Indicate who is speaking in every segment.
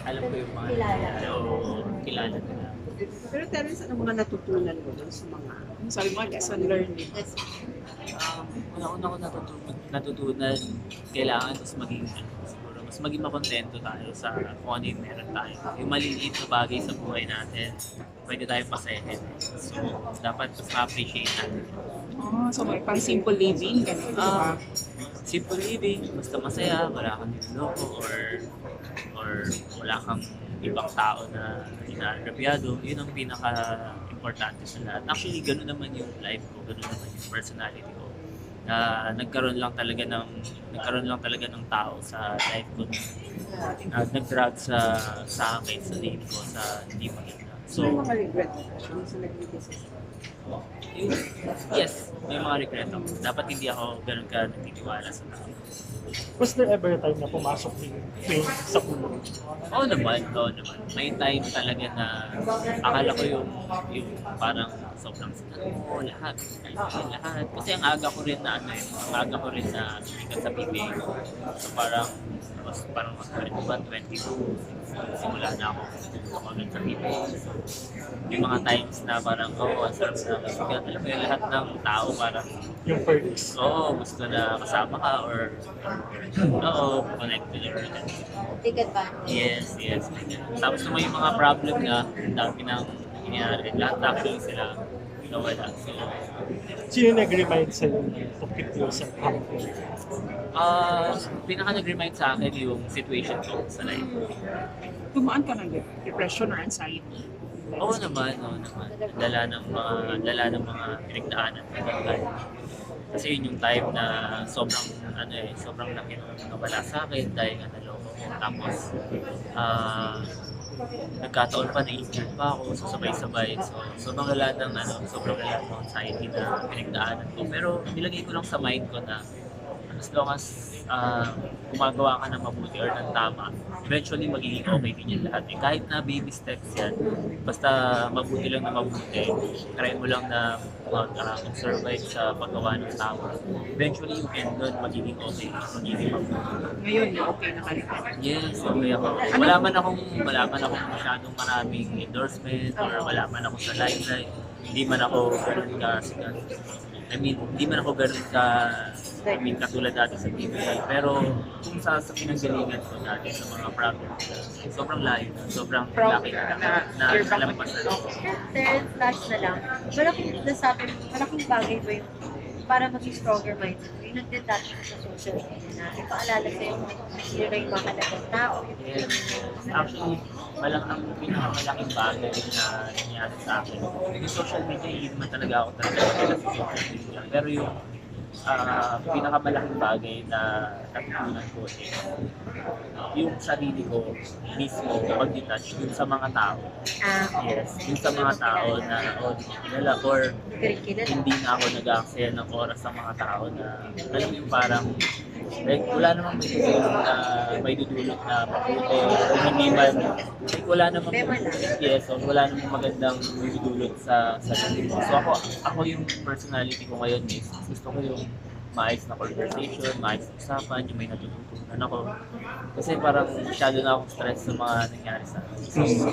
Speaker 1: alam ko yung mga
Speaker 2: Kilala.
Speaker 1: kilala nila.
Speaker 3: Pero Terence, ano mga natutunan mo dun sa mga, sabi mo, lesson learned?
Speaker 2: That's
Speaker 1: Una-una ko natutunan, kailangan mas maging makontento tayo sa kung ano yung meron tayo. Yung maliliit na bagay sa buhay natin, pwede tayong pasahin. So, dapat mas ma-appreciate natin.
Speaker 3: Oh, so may pang simple living, ganun, di ba?
Speaker 1: Simple living, basta masaya, wala kang niloloko or wala kang ibang tao na inaagrabyado, yun ang pinaka-importante sa lahat. Actually, gano'n naman yung life ko, gano'n naman yung personality ko. Na nagkaroon lang talaga ng tao sa life ko na nag-drag sa akin, sa life ko, sa hindi maganda.
Speaker 3: So, may
Speaker 1: So,
Speaker 3: mga regret mo ba siya sa nag-decision?
Speaker 1: yes, may mga regret ako. Dapat hindi ako ganun ka nagtitiwala sa tao.
Speaker 4: Was there ever a time na pumasok yung fame sa kulong?
Speaker 1: Oo naman. May time talaga na akala ko yung parang sobrang sikat ko, lahat. Kasi ang aga ko rin na sumikat sa PBA. So parang mag-21, 22, simula na ako tumagal sa PBA. Yung mga times na parang, ang sarap na sikat. Alam mo yung lahat ng tao parang,
Speaker 4: Yung first.
Speaker 1: gusto na kasama ka or connected or
Speaker 2: take advantage.
Speaker 1: Yes. Tapos naman yung mga problem na ang dami nang nangyari. Lahat actually sila nawala. So,
Speaker 4: Sino nag-remind sa'yo to keep yourself humble?
Speaker 1: pinaka nag-remind sa akin yung situation ko sa life.
Speaker 3: Tumaan ka ng depression or anxiety?
Speaker 1: Oo naman. Dala ng mga pinagdaanan ko. Kasi yun yung time na sobrang laki nung nawala sa akin dahil nga naloko ko. Tapos, nagkataon pa na-injured pa ako, so sabay-sabay. So, sobrang lala ng anxiety na pinagdaanan ko. Pero nilagay ko lang sa mind ko na as long as gumagawa ka ng mabuti or ng tama, eventually magiging okay din yan lahat. Kahit na baby steps yan, basta mabuti lang na mabuti, try mo lang na mag-survive sa paggawa ng tama. Eventually yung end doon, magiging okay, magiging mabuti.
Speaker 3: Ngayon, okay na ka rin.
Speaker 1: Yes, okay ako. Wala man akong masyadong maraming endorsement or wala man ako sa limelight. Hindi man ako ganun sikat. Hindi man ako ganun katulad dati sa PBA. Pero kung sa pinanggalingan ko dati sa mga problems, sobrang layo na, sobrang laki na lampas na.
Speaker 2: Then, last na lang, malaking bagay ba yung para maging stronger mindset mo, yung nag-detach mo sa social media na ipaalala sa'yo kung sino na yung mga halagang tao.
Speaker 1: Yes. Actually, ang pinakamalaking bagay na nangyari sa akin. Yung social media, hindi naman talaga ako sa social media. Pero yung pinakamalaking bagay na natutunan ko is yung sarili ko mismo mag-detach dun sa mga tao. Yes, dun sa mga tao na di ko kilala or hindi na ako nag-aaksaya ng oras sa mga tao na alam yung parang wala namang may dudulot na mabuti o hindi man wala namang wala namang magandang may dudulot sa sarili ko. So ako yung personality ko ngayon is gusto ko yung maayos na conversation, maayos na usapan, yung may natututunan ako. Kasi parang masyado na akong stress sa mga nangyari sa akin. So,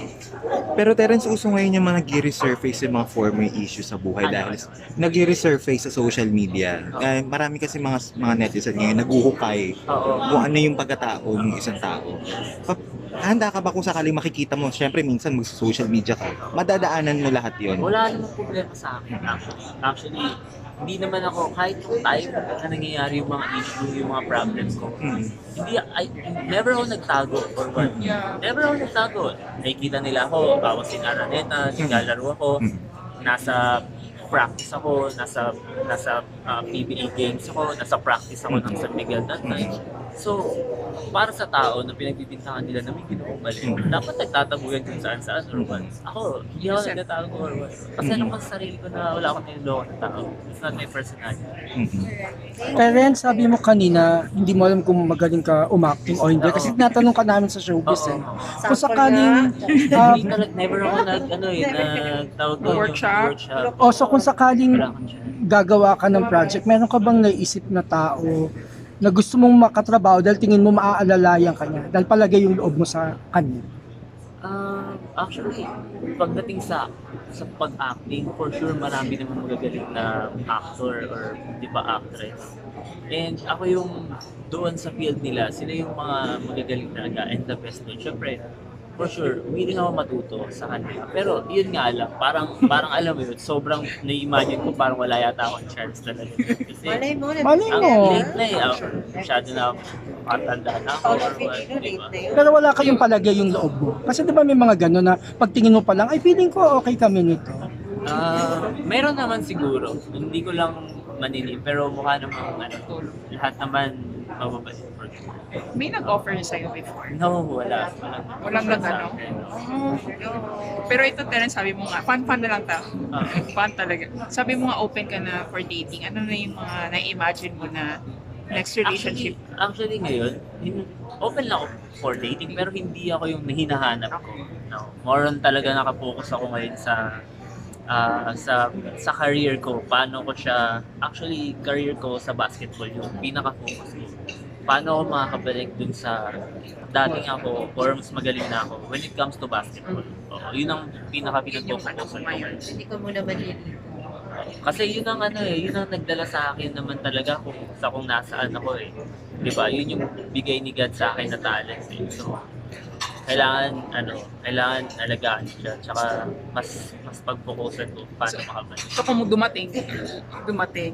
Speaker 5: Pero Terence, uso ngayon yung mga nag-resurface yung mga former issues sa buhay dahil nag-resurface sa social media. Marami kasi mga netizen ngayon nag-uhukay kung ano yung pagkatao ng isang tao. Handa ka ba kung sakaling makikita mo, syempre minsan mag-social media ka, madadaanan mo lahat yon?
Speaker 1: wala namang problema sa akin actually. Hindi naman ako, kahit yung time na nangyayari yung mga issue, yung mga problems ko, never ako nagtago or what. Never ako nagtago. Nakikita nila ako, bawas si Araneta, naglalaro ako, nasa practice ako, nasa PBA games ako, nasa practice ako ng San Miguel that time. So, para sa tao na pinagbibintangan nila na may ginawang mali, dapat nagtataguyan kung saan or what. Ako, hindi ako nagtatago or what. Kasi ano ko sa sarili ko na wala akong niloloko ng tao. It's not my personality.
Speaker 6: Karen, sabi mo kanina, hindi mo alam kung magaling ka umacting o hindi. Kasi tinatanong ka namin sa showbiz eh. Kung sakaling,
Speaker 1: Never ako nagtawag doon yung workshop.
Speaker 6: so kung sakaling
Speaker 1: Wala kang siya.
Speaker 6: gagawa ka ng project, meron ka bang naisip na tao na gusto mong makatrabaho dahil tingin mo maaalalayan ka niya, dahil palagay yung loob mo sa kanya?
Speaker 1: Actually, pagdating sa pag-acting, for sure marami naman magagaling na actor or di ba actress. And ako yung doon sa field nila, sila yung mga magagaling talaga and the best doon. Siyempre, for sure, willing ako matuto sa kanila. Pero yun nga lang, parang alam mo yun, sobrang na-imagine ko parang wala yata akong chance talaga. Kasi
Speaker 2: Malay mo,
Speaker 6: Malay
Speaker 1: ang
Speaker 6: mo.
Speaker 1: late na eh, masyado na matanda na ako.
Speaker 2: Paolo
Speaker 1: or what,
Speaker 2: Filipino,
Speaker 1: di ba?
Speaker 2: late na yun.
Speaker 6: Pero wala kayong palagay yung loob mo. Kasi di ba may mga gano'n na pagtingin mo pa lang, ay feeling ko okay kami nito.
Speaker 1: Meron naman siguro. Hindi ko lang manilip. Pero mukha namang lahat naman mababait.
Speaker 3: May nag-offer sa'yo before.
Speaker 1: No, wala.
Speaker 3: Walang nag-ano? Pero ito, Terence, sabi mo nga, fun na lang ta. Fun talaga. Sabi mo nga, open ka na for dating. Ano na yung mga na-imagine mo na next relationship?
Speaker 1: Actually ngayon, open lang ako for dating pero hindi ako yung hinahanap ko. No. More on talaga nakapokus ako ngayon sa career ko. Paano ko siya, actually career ko sa basketball yung pinaka-focus ko. Paano ako makakabalik dun sa dating ako or mas magaling na ako when it comes to basketball. Yun ang pinaka-pinag-focus ko ngayon.
Speaker 2: Hindi ko muna manilito.
Speaker 1: Kasi yun ang yun ang nagdala sa akin naman talaga kung nasaan ako eh. 'Di ba? Yun yung bigay ni God sa akin na talent eh. So, kailangan alagaan siya. Tsaka mas pag-focusan ko paano makabalik.
Speaker 3: So kung dumating,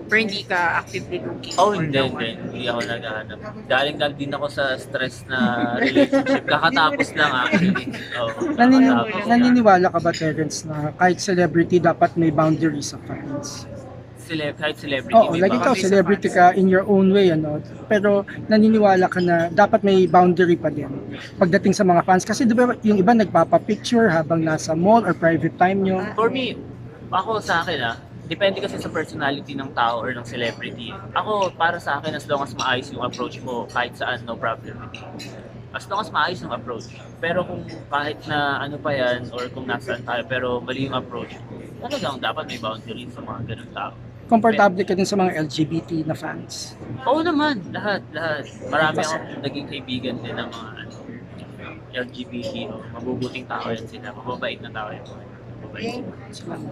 Speaker 3: pero hindi ka actively looking
Speaker 1: Oh,
Speaker 3: for
Speaker 1: hindi,
Speaker 3: the one.
Speaker 1: hindi ako naghahanap. Galing din ako sa stress na relationship. Kakatapos lang actually. Kakatapos lang.
Speaker 6: Naniniwala ka ba, Terence, na kahit celebrity dapat may boundary sa fans?
Speaker 1: Kahit celebrity.
Speaker 6: Oo,
Speaker 1: may
Speaker 6: like ikaw,
Speaker 3: boundaries sa
Speaker 6: celebrity
Speaker 3: fans.
Speaker 6: ka in your own way, pero naniniwala ka na dapat may boundary pa din pagdating sa mga fans. Kasi di ba yung iba nagpapa-picture habang nasa mall or private time nyo.
Speaker 1: For me, ako sa akin depende kasi sa personality ng tao or ng celebrity. Ako, para sa akin, as long as maayos yung approach mo, kahit saan, no problem with it. As long as maayos yung approach. Pero kung kahit na ano pa yan, or kung nasaan tayo, pero mali yung approach, talagang dapat may boundary sa mga ganun tao.
Speaker 6: Komportable ka din sa mga LGBT na fans.
Speaker 1: Oo naman, lahat. Marami akong naging kaibigan din ng mga LGBT, mabubuting tao yan sila, mababait na tao yan. Mababait.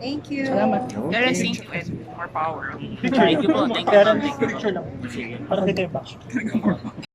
Speaker 2: Thank you.
Speaker 6: Salamat.
Speaker 3: Terence, thank you and more power.
Speaker 1: Thank you po, thank you.
Speaker 4: Karen,
Speaker 1: Thank you po.
Speaker 4: picture lang.
Speaker 1: Sige.
Speaker 4: Parang dito yung back.